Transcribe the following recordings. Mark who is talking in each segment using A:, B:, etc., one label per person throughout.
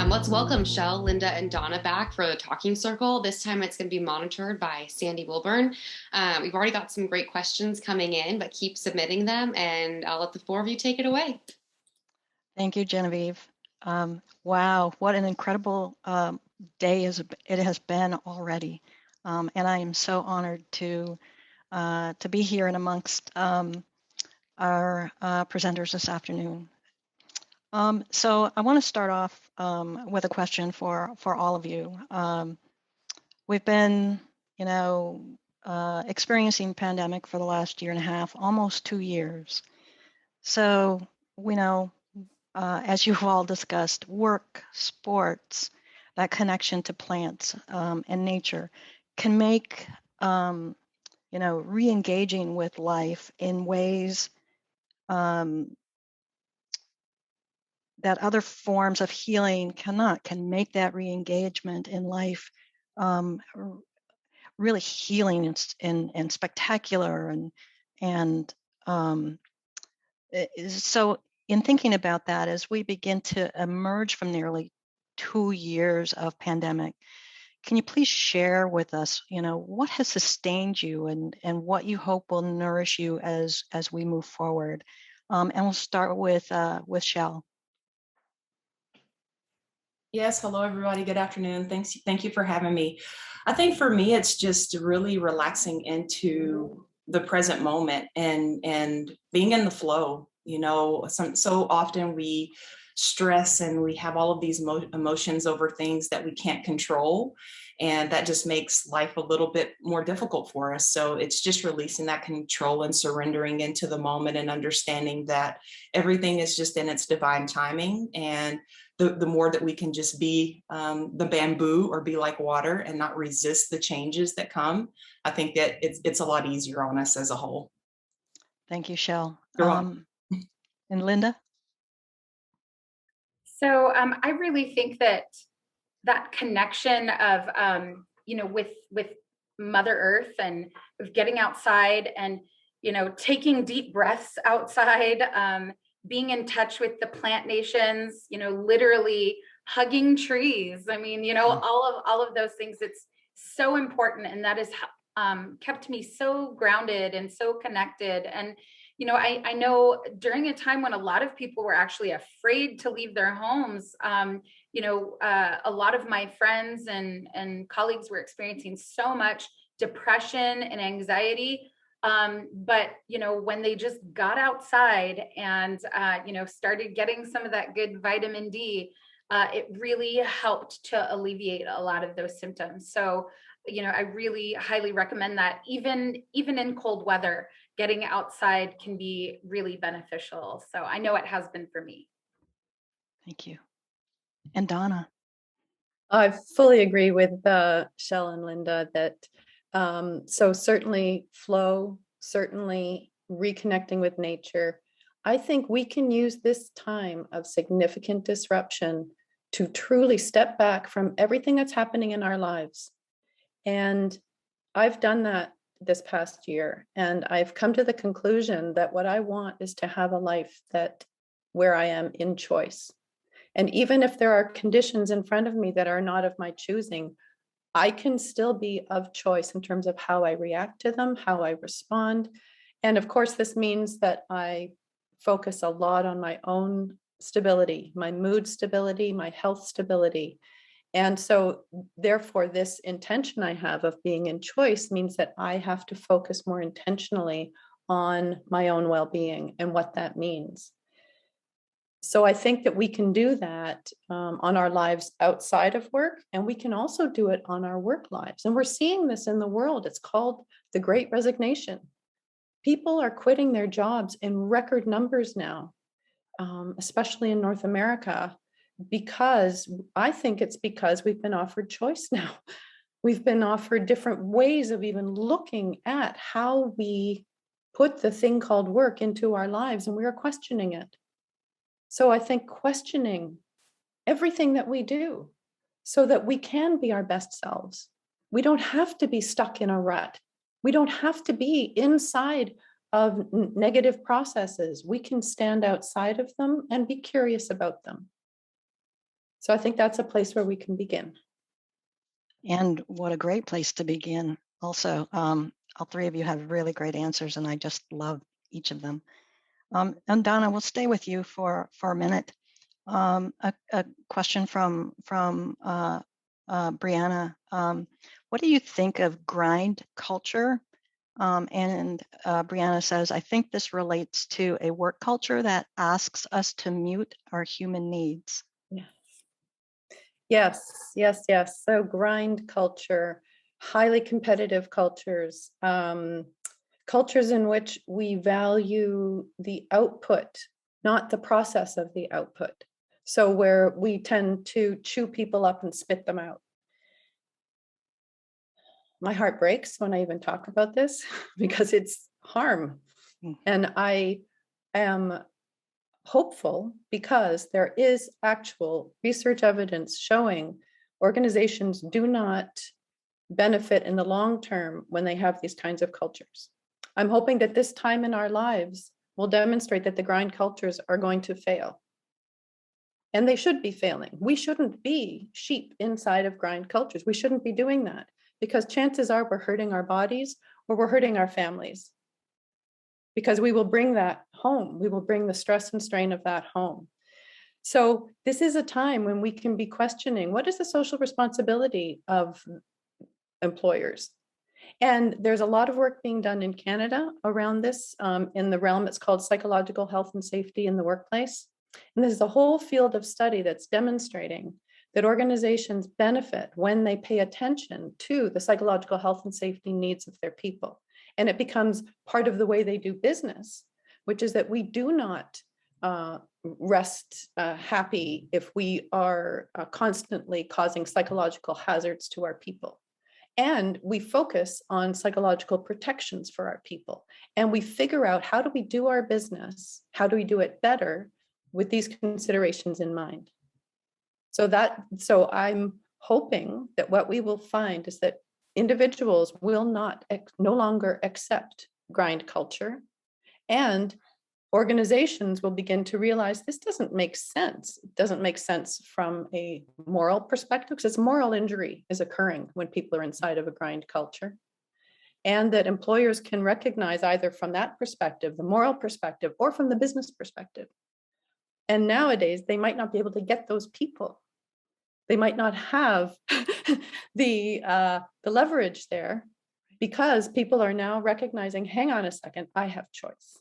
A: Let's welcome Chelle, Linda, and Donna back for the talking circle. This time it's going to be monitored by Sandy Wilborn. We've already got some great questions coming in, but keep submitting them, and I'll let the four of you take it away.
B: Thank you, Genevieve. Wow, what an incredible day it has been already. And I am so honored to be here and amongst our presenters this afternoon. So I want to start off with a question for all of you. We've been, experiencing pandemic for the last year and a half, almost 2 years. So we know, as you've all discussed, work, sports, that connection to plants and nature can make, re-engaging with life in ways that other forms of healing cannot, can make that re-engagement in life really healing and spectacular. And so in thinking about that, as we begin to emerge from nearly 2 years of pandemic, can you please share with us, what has sustained you and what you hope will nourish you as we move forward? And we'll start with Chelle.
C: Yes, hello everybody. Good afternoon. Thank you for having me. I think for me, it's just really relaxing into the present moment and being in the flow. So often we stress and we have all of these emotions over things that we can't control, and that just makes life a little bit more difficult for us. So it's just releasing that control and surrendering into the moment and understanding that everything is just in its divine timing. And the more that we can just be the bamboo or be like water and not resist the changes that come, I think that it's a lot easier on us as a whole.
B: Thank you, Chelle.
C: You're welcome.
B: And Linda?
D: So I really think that connection of with Mother Earth and of getting outside and taking deep breaths outside, being in touch with the plant nations, literally hugging trees. I mean, all of those things. It's so important, and that has kept me so grounded and so connected. And I know during a time when a lot of people were actually afraid to leave their homes, a lot of my friends and colleagues were experiencing so much depression and anxiety. But when they just got outside and started getting some of that good vitamin D, it really helped to alleviate a lot of those symptoms. So I really highly recommend that. Even in cold weather, getting outside can be really beneficial. So I know it has been for me.
B: Thank you. And Donna?
E: I fully agree with Chelle and Linda that so certainly flow, certainly reconnecting with nature. I think we can use this time of significant disruption to truly step back from everything that's happening in our lives. And I've done that this past year, and I've come to the conclusion that what I want is to have a life where I am in choice. And even if there are conditions in front of me that are not of my choosing, I can still be of choice in terms of how I react to them, how I respond. And of course, this means that I focus a lot on my own stability, my mood stability, my health stability. And so therefore, this intention I have of being in choice means that I have to focus more intentionally on my own well-being and what that means. So I think that we can do that on our lives outside of work, and we can also do it on our work lives. And we're seeing this in the world. It's called the Great Resignation. People are quitting their jobs in record numbers now, especially in North America, because I think it's because we've been offered choice now. We've been offered different ways of even looking at how we put the thing called work into our lives, and we are questioning it. So I think questioning everything that we do so that we can be our best selves. We don't have to be stuck in a rut. We don't have to be inside of negative processes. We can stand outside of them and be curious about them. So I think that's a place where we can begin.
B: And what a great place to begin. Also, all three of you have really great answers, and I just love each of them. And Donna, we'll stay with you for a minute. A question from Brianna. What do you think of grind culture? And Brianna says, I think this relates to a work culture that asks us to mute our human needs.
E: Yes. So grind culture, highly competitive cultures, cultures in which we value the output, not the process of the output. So where we tend to chew people up and spit them out. My heart breaks when I even talk about this because it's harm. And I am hopeful because there is actual research evidence showing organizations do not benefit in the long term when they have these kinds of cultures. I'm hoping that this time in our lives will demonstrate that the grind cultures are going to fail. And they should be failing. We shouldn't be sheep inside of grind cultures. We shouldn't be doing that because chances are we're hurting our bodies or we're hurting our families. Because we will bring that home. We will bring the stress and strain of that home. So this is a time when we can be questioning, what is the social responsibility of employers? And there's a lot of work being done in Canada around this in the realm, it's called psychological health and safety in the workplace. And there's a whole field of study that's demonstrating that organizations benefit when they pay attention to the psychological health and safety needs of their people. And it becomes part of the way they do business, which is that we do not rest happy if we are constantly causing psychological hazards to our people. And we focus on psychological protections for our people. And we figure out, how do we do our business? How do we do it better with these considerations in mind? So I'm hoping that what we will find is that individuals will no longer accept grind culture, and organizations will begin to realize this doesn't make sense. It doesn't make sense from a moral perspective, because moral injury is occurring when people are inside of a grind culture. And that employers can recognize either from that perspective, the moral perspective, or from the business perspective. And nowadays, they might not be able to get those people. They might not have the leverage there, because people are now recognizing, hang on a second, I have choice.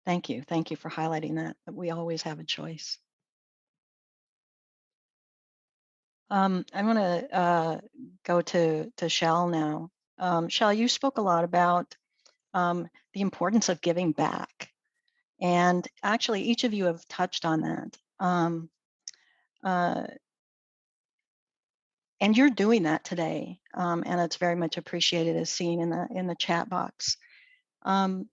B: Thank you. Thank you for highlighting that we always have a choice. I'm going to go to Chelle now. Chelle, you spoke a lot about the importance of giving back. And actually, each of you have touched on that. And you're doing that today, and it's very much appreciated, as seen in the chat box. How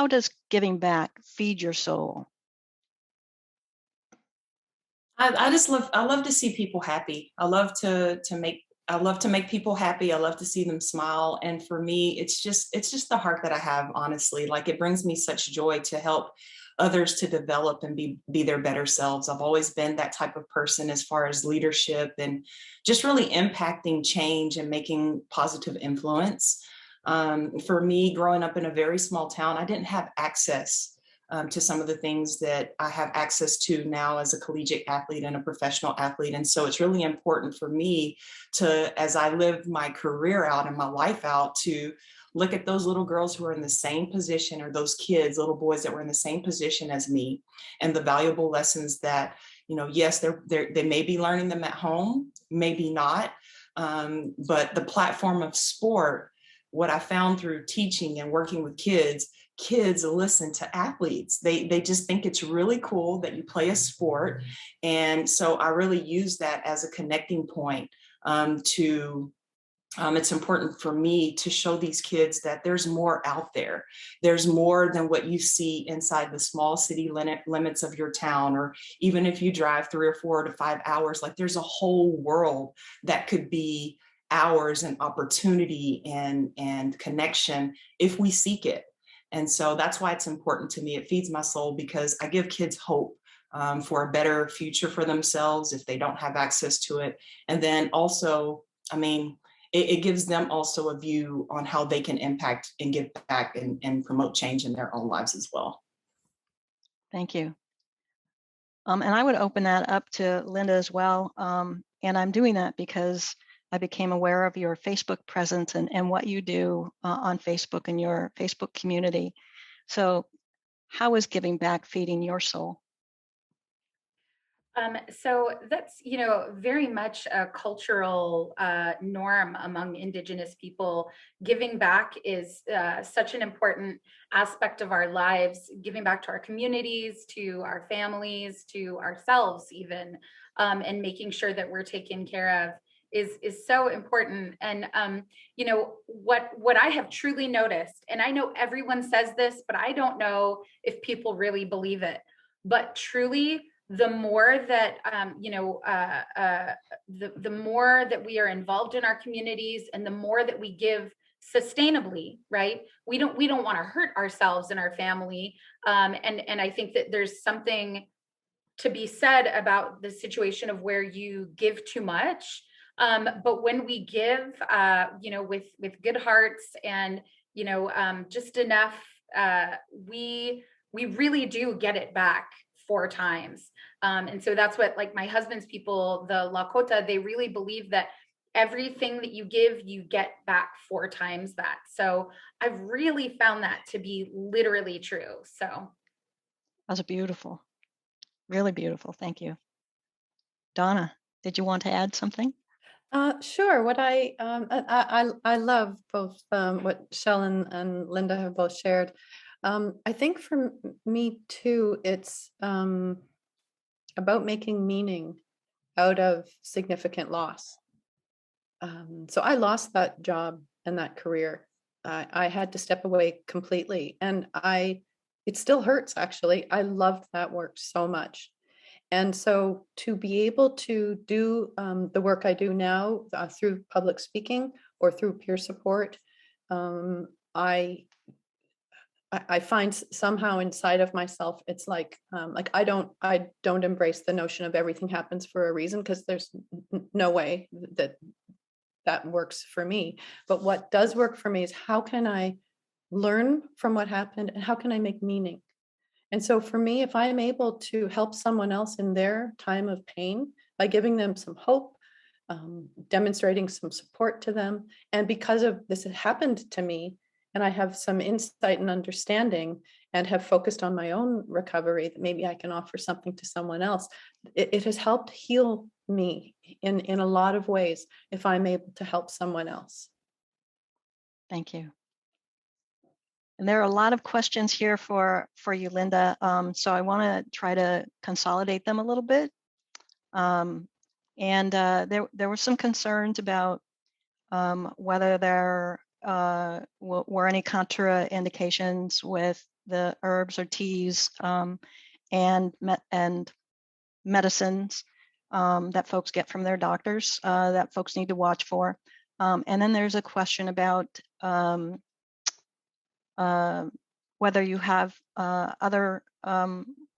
B: does giving back feed your soul?
C: I love to see people happy. I love to make people happy. I love to see them smile. And for me, it's just the heart that I have, honestly. Like, it brings me such joy to help others to develop and be their better selves. I've always been that type of person as far as leadership and just really impacting change and making positive influence. For me, growing up in a very small town, I didn't have access to some of the things that I have access to now as a collegiate athlete and a professional athlete. And so it's really important for me to, as I live my career out and my life out, to look at those little girls who are in the same position, or those kids, little boys that were in the same position as me, and the valuable lessons that, yes, they may be learning them at home, maybe not, but the platform of sport, what I found through teaching and working with kids listen to athletes. They just think it's really cool that you play a sport. And so I really use that as a connecting point it's important for me to show these kids that there's more out there. There's more than what you see inside the small city limits of your town, or even if you drive 3 or 4 to 5 hours, like, there's a whole world that could be ours, and opportunity and connection if we seek it. And so that's why it's important to me. It feeds my soul because I give kids hope for a better future for themselves if they don't have access to it. And then also, I mean, it gives them also a view on how they can impact and give back and promote change in their own lives as well.
B: Thank you. And I would open that up to Linda as well. And I'm doing that because I became aware of your Facebook presence and what you do on Facebook and your Facebook community. So how is giving back feeding your soul?
D: So that's, very much a cultural norm among Indigenous people. Giving back is such an important aspect of our lives, giving back to our communities, to our families, to ourselves even, and making sure that we're taken care of is so important. And what I have truly noticed, and I know everyone says this, but I don't know if people really believe it, but truly, the more that the more that we are involved in our communities, and the more that we give sustainably, right? We don't want to hurt ourselves and our family, and I think that there's something to be said about the situation of where you give too much, but when we give with good hearts and just enough, we really do get it back 4 times. And so that's what, like, my husband's people, the Lakota, they really believe that everything that you give, you get back 4 times that. So I've really found that to be literally true. So
B: That's beautiful, really beautiful. Thank you. Donna, did you want to add something?
E: Sure. What I love both what Chelle and Linda have both shared. I think for me too, it's about making meaning out of significant loss. So I lost that job and that career. I had to step away completely, and it still hurts actually. I loved that work so much. And so to be able to do the work I do now through public speaking or through peer support, I find somehow inside of myself, it's like I don't embrace the notion of everything happens for a reason, because there's no way that works for me. But what does work for me is, how can I learn from what happened and how can I make meaning? And so for me, if I am able to help someone else in their time of pain by giving them some hope, demonstrating some support to them, and because of this had happened to me, and I have some insight and understanding and have focused on my own recovery, that maybe I can offer something to someone else. It has helped heal me in a lot of ways if I'm able to help someone else.
B: Thank you. And there are a lot of questions here for you, Linda. So I want to try to consolidate them a little bit. And there were some concerns about whether there were any contraindications with the herbs or teas and medicines that folks get from their doctors that folks need to watch for. And then there's a question about whether you have other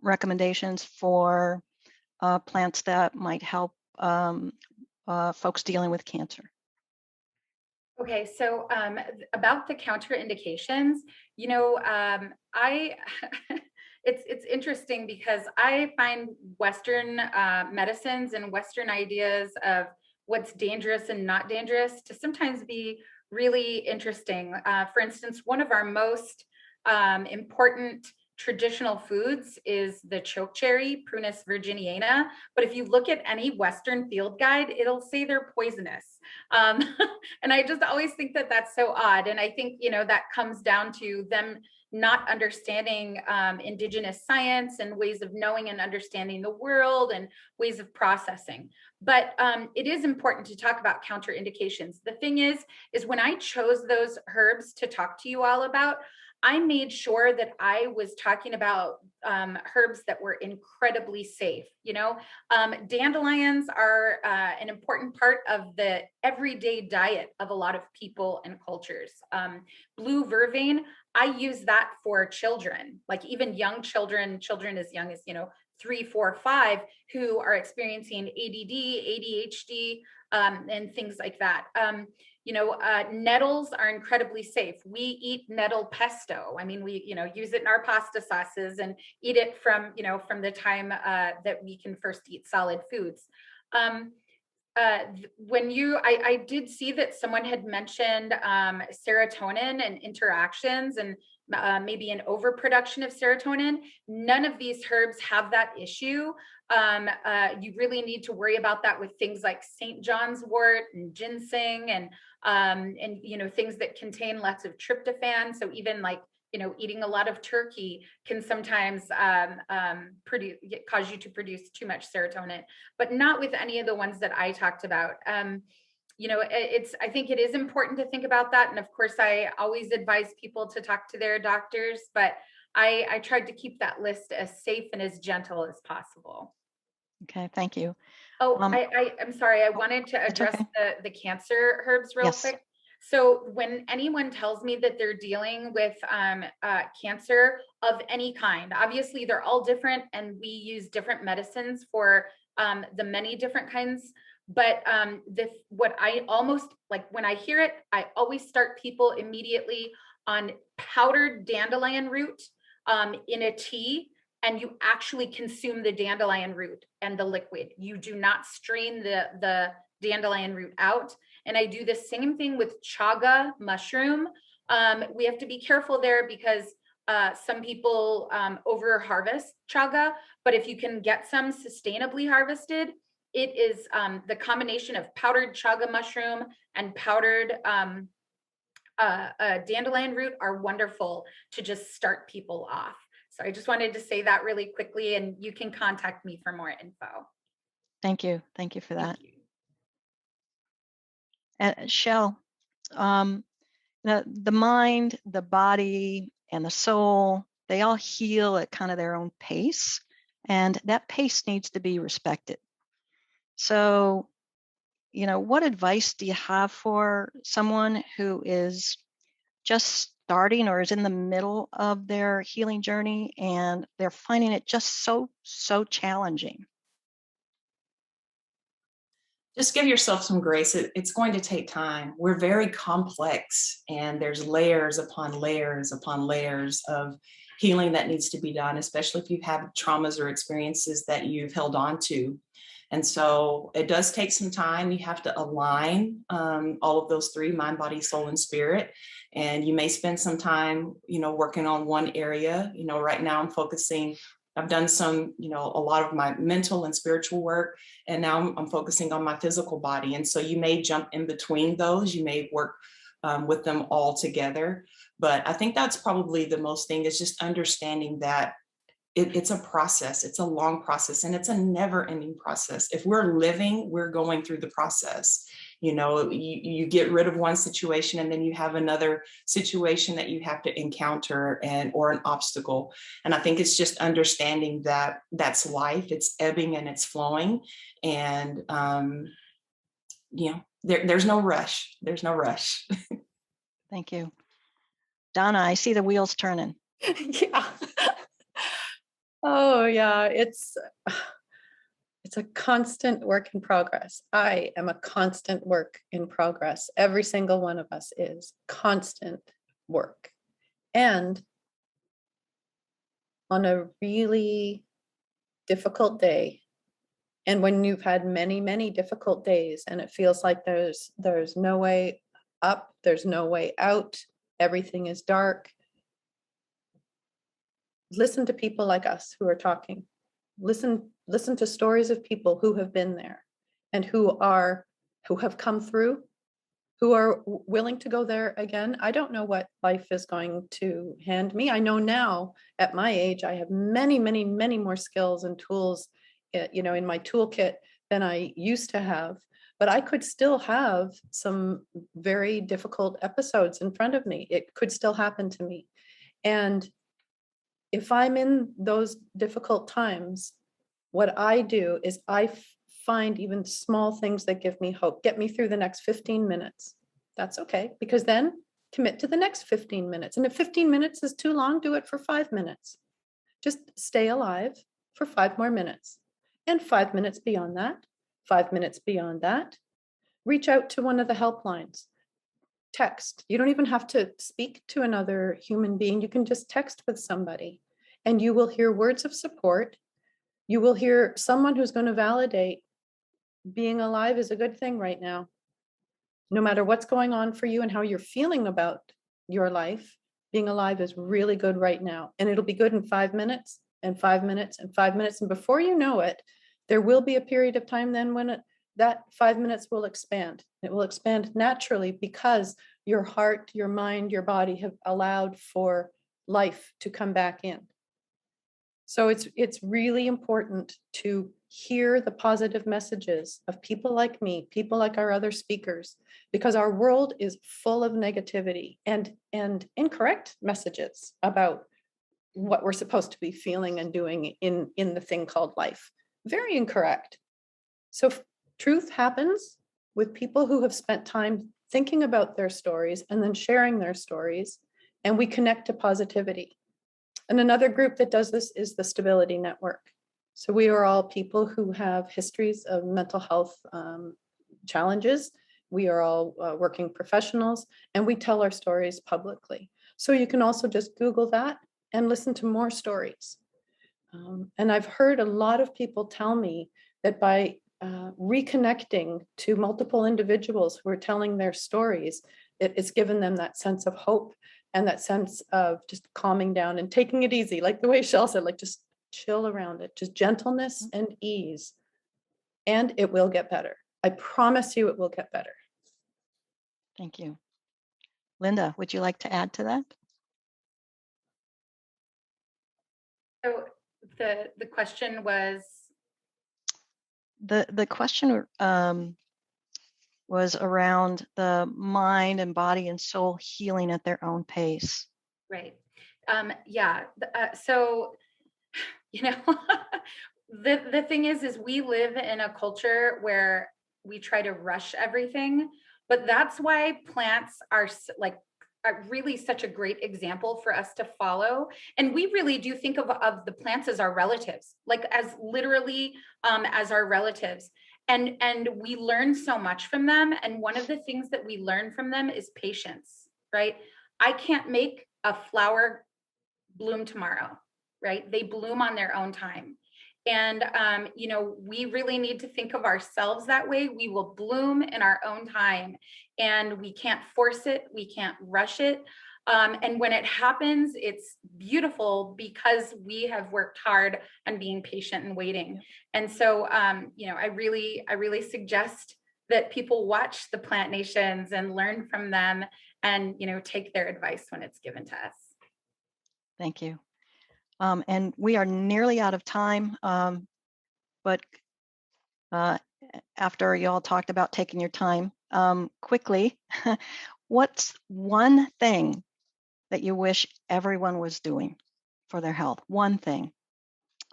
B: recommendations for plants that might help folks dealing with cancer.
D: okay, so about the counterindications, I it's interesting because I find Western medicines and Western ideas of what's dangerous and not dangerous to sometimes be really interesting. For instance, one of our most important traditional foods is the chokecherry, Prunus virginiana. But if you look at any Western field guide, it'll say they're poisonous. And I just always think that that's so odd. And I think, that comes down to them not understanding Indigenous science and ways of knowing and understanding the world and ways of processing. But it is important to talk about counterindications. The thing is when I chose those herbs to talk to you all about, I made sure that I was talking about herbs that were incredibly safe. Dandelions are an important part of the everyday diet of a lot of people and cultures. Blue vervain, I use that for children, like even young children as young as 3, 4, 5, who are experiencing ADD, ADHD, and things like that. Nettles are incredibly safe. We eat nettle pesto. I mean, we, use it in our pasta sauces and eat it from the time that we can first eat solid foods. I did see that someone had mentioned serotonin and interactions and maybe an overproduction of serotonin. None of these herbs have that issue. You really need to worry about that with things like St. John's wort and ginseng and things that contain lots of tryptophan. So even like eating a lot of turkey can sometimes cause you to produce too much serotonin, but not with any of the ones that I talked about. I think it is important to think about that. And of course, I always advise people to talk to their doctors, but I tried to keep that list as safe and as gentle as possible.
B: Okay, thank you.
D: Oh, I'm sorry. I wanted to address
B: okay.
D: the cancer herbs real quick. So when anyone tells me that they're dealing with cancer of any kind, obviously they're all different and we use different medicines for the many different kinds. But what I almost like when I hear it, I always start people immediately on powdered dandelion root in a tea, and you actually consume the dandelion root and the liquid. You do not strain the dandelion root out. And I do the same thing with chaga mushroom. We have to be careful there because some people over harvest chaga, but if you can get some sustainably harvested, it is the combination of powdered chaga mushroom and powdered dandelion root are wonderful to just start people off. So I just wanted to say that really quickly, and you can contact me for more info.
B: Thank you. Thank you for that.
D: You.
B: Chelle, the mind, the body, and the soul, they all heal at kind of their own pace, and that pace needs to be respected. So, what advice do you have for someone who is just starting or is in the middle of their healing journey and they're finding it just so challenging?
C: Just give yourself some grace. It's going to take time. We're very complex, and there's layers upon layers upon layers of healing that needs to be done, especially if you've had traumas or experiences that you've held on to. And so it does take some time. You have to align all of those three: mind, body, soul, and spirit. And you may spend some time, working on one area. Right now I've done some, a lot of my mental and spiritual work, and now I'm focusing on my physical body. And so you may jump in between those. You may work with them all together. But I think that's probably the most thing, is just understanding that it's a process. It's a long process, and it's a never-ending process. If we're living, we're going through the process. You get rid of one situation, and then you have another situation that you have to encounter or an obstacle. And I think it's just understanding that that's life. It's ebbing and it's flowing. And, there's no rush. There's no rush.
B: Thank you. Donna, I see the wheels turning.
E: Yeah. Oh yeah, it's a constant work in progress. I am a constant work in progress. Every single one of us is constant work. And on a really difficult day, and when you've had many, many difficult days and it feels like there's no way up, there's no way out, everything is dark, listen to people like us who are talking. Listen to stories of people who have been there and who have come through, who are willing to go there again. I don't know what life is going to hand me. I know now at my age, I have many, many, many more skills and tools, in my toolkit than I used to have, but I could still have some very difficult episodes in front of me. It could still happen to me. And if I'm in those difficult times, what I do is I find even small things that give me hope, get me through the next 15 minutes. That's okay, because then commit to the next 15 minutes. And if 15 minutes is too long, do it for 5 minutes. Just stay alive for 5 more minutes. And 5 minutes beyond that, 5 minutes beyond that, reach out to one of the helplines. Text. You don't even have to speak to another human being. You can just text with somebody and you will hear words of support. You will hear someone who's going to validate being alive is a good thing right now. No matter what's going on for you and how you're feeling about your life, being alive is really good right now. And it'll be good in 5 minutes and 5 minutes and 5 minutes. And before you know it, there will be a period of time then when that 5 minutes will expand. It will expand naturally because your heart, your mind, your body have allowed for life to come back in. So it's really important to hear the positive messages of people like me, people like our other speakers, because our world is full of negativity and incorrect messages about what we're supposed to be feeling and doing in the thing called life. Very incorrect. So truth happens with people who have spent time thinking about their stories and then sharing their stories, and we connect to positivity. And another group that does this is the Stability Network. So we are all people who have histories of mental health challenges. We are all working professionals, and we tell our stories publicly. So you can also just Google that and listen to more stories. And I've heard a lot of people tell me that by reconnecting to multiple individuals who are telling their stories, it's given them that sense of hope and that sense of just calming down and taking it easy, like the way Chelle said, like just chill around it, just gentleness and ease, and it will get better. I promise you it will get better.
B: Thank you. Linda, would you like to add to that?
D: So the question was?
B: The question was around the mind and body and soul healing at their own pace.
D: Right. Yeah. So, the thing is we live in a culture where we try to rush everything, but that's why plants are really such a great example for us to follow. And we really do think of the plants as our relatives, like as literally as our relatives. And we learn so much from them. And one of the things that we learn from them is patience, right? I can't make a flower bloom tomorrow, right? They bloom on their own time. And, we really need to think of ourselves that way. We will bloom in our own time, and we can't force it. We can't rush it. And when it happens, it's beautiful because we have worked hard on being patient and waiting. And so, I really suggest that people watch the Plant Nations and learn from them and, take their advice when it's given to us.
B: Thank you. And we are nearly out of time, but after you all talked about taking your time, quickly, what's one thing that you wish everyone was doing for their health? One thing.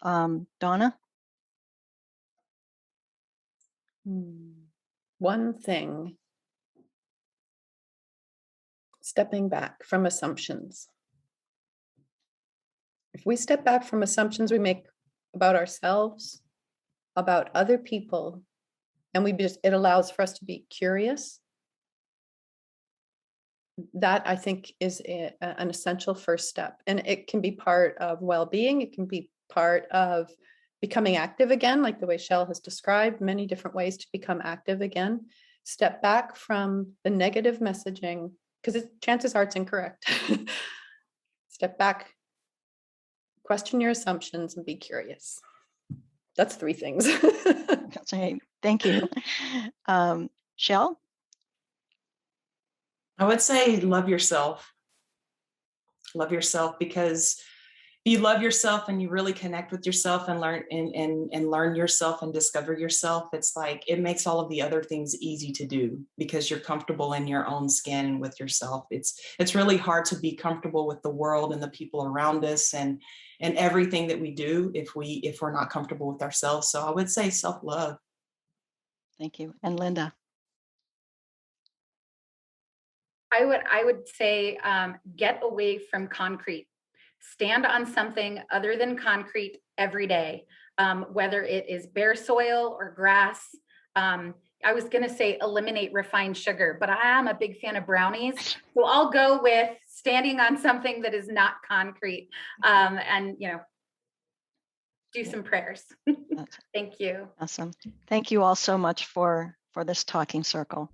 B: Donna?
E: One thing. Stepping back from assumptions. If we step back from assumptions we make about ourselves, about other people, and it allows for us to be curious, that I think is an essential first step. And it can be part of well-being. It can be part of becoming active again, like the way Chelle has described, many different ways to become active again. Step back from the negative messaging, because chances are it's incorrect. Step back, question your assumptions, and be curious. That's 3 things.
B: That's right. Thank you. Chelle?
C: I would say love yourself. Love yourself, because you love yourself and you really connect with yourself and learn and learn yourself and discover yourself, it's like it makes all of the other things easy to do because you're comfortable in your own skin and with yourself. It's really hard to be comfortable with the world and the people around us and everything that we do if we're not comfortable with ourselves. So I would say self-love.
B: Thank you. And Linda.
D: I would say get away from concrete. Stand on something other than concrete every day, whether it is bare soil or grass. I was going to say eliminate refined sugar, but I am a big fan of brownies. So I'll go with standing on something that is not concrete, and, do some prayers. Thank you.
B: Awesome. Thank you all so much for this talking circle.